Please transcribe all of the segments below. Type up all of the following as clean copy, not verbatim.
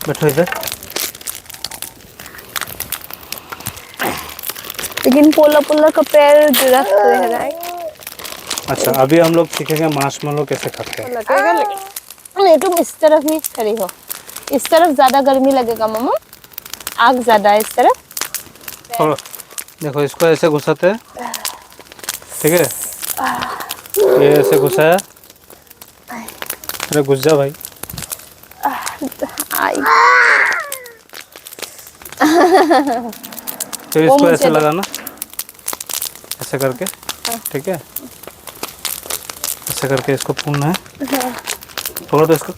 बैठो इधर। लेकिन पोला पोला का पैर दुरुस्त रह रहा है। अच्छा, अभी हम लोग सीखेंगे मार्शमेलो कैसे खाते हैं। लगेगा लेकिन नहीं, तुम इस तरफ ही खड़ी हो, इस तरफ ज्यादा गर्मी लगेगा मम्मा, आग ज्यादा है इस तरफ। और देखो इसको ऐसे घुसाते हैं, ठीक है, ये ऐसे घुसाया, अरे घुस जा भाई। आई फिर वो इसको मुझे ऐसे दो। लगाना, ऐसे करके, ठीक है, ऐसे करके इसको भूनना है। थोड़ा तो इसको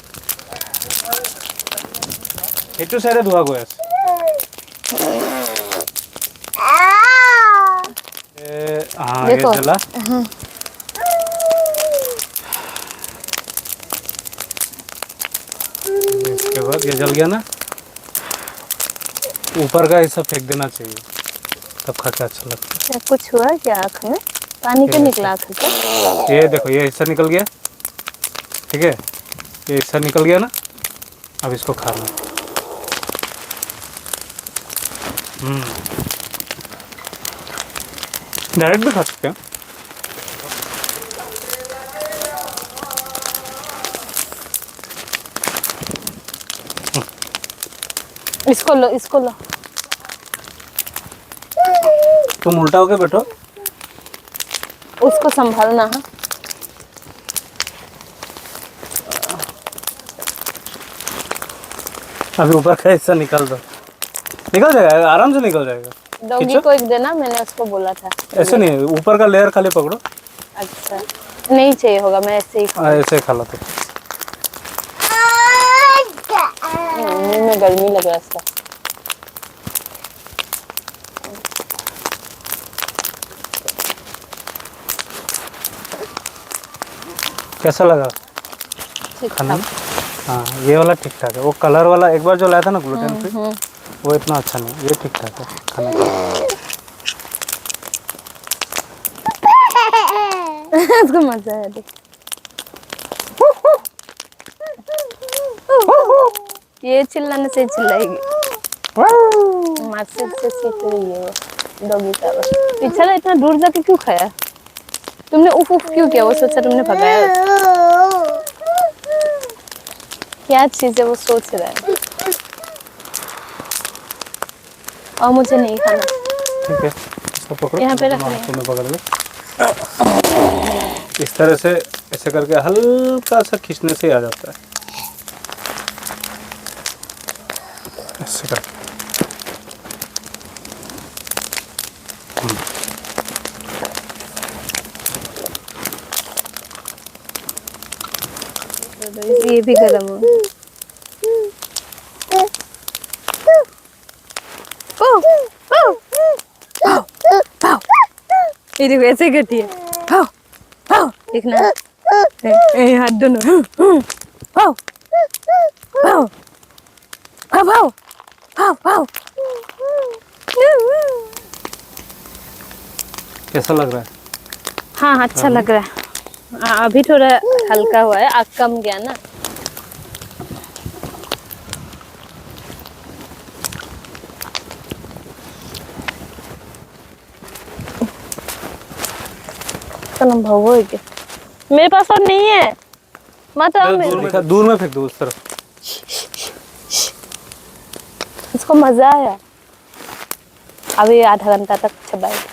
इटू सारे धुआ गया हाँ, ये देखो। जला। इसके बाद ये जल गया ना, ऊपर का हिस्सा फेंक देना चाहिए, तब खा के अच्छा लगता क्या कुछ हुआ क्या आँख में? पानी क्यों निकला आँख से? है। ये देखो ये हिस्सा निकल गया, ठीक है, ये हिस्सा निकल गया ना, अब इसको खाना। डायरेक्ट भी खा सकते हैं। इसको लो, इसको लो। तुम उल्टा होके बैठो। उसको संभालना है। अभी ऊपर का हिस्सा निकाल दो, निकल जाएगा, आराम से निकल जाएगा। डॉगी को एक देना, मैंने उसको बोला था। ऐसे नहीं, ऊपर का लेयर खाली पकड़ो। अच्छा, नहीं चाहिए होगा, मैं ऐसे ही ऐसे खा लो तो। मुंह में गर्मी लग रहा है इसका। कैसा लगा ठीक खाना में? ठाक। हाँ, ये वाला ठीक ठाक है। वो कलर वाला एक बार जो लाया था ना ग्लूटेन फ्री, वो इतना अच्छा नहीं, ये ठीक ठाक है खाने का। इसको मजा है देख। ये चिल्लाने से चिल्लाएगी। मैसेज से सीख रही है वो डॉगी का। पिछला इतना दूर जाके क्यों खाया? तुमने उफ उफ क्यों किया? वो सोचा तुमने भगाया। क्या चीज है वो सोच रहा है। और मुझे नहीं खाना। ठीक है, इसको पकड़ो, यहाँ पे दोनों रखना है। हाथों में पकड़ लो। इस तरह से ऐसे करके हल्का सा खींचने से ही आ जाता है। ऐसे करके ये भी गरम हो। ये देखो ऐसे करती है। देखना, हाथ दोनों। कैसा लग रहा है? हाँ, अच्छा लग रहा है। हाँ, अभी थोड़ा हल्का हुआ है, आग कम गया ना। भवो है क्या? मेरे पास और नहीं है। मत आओ मेरे। दूर में फेंक दो उस तरफ। इसको मजा आया। अभी आधा घंटा तक चबाएगा।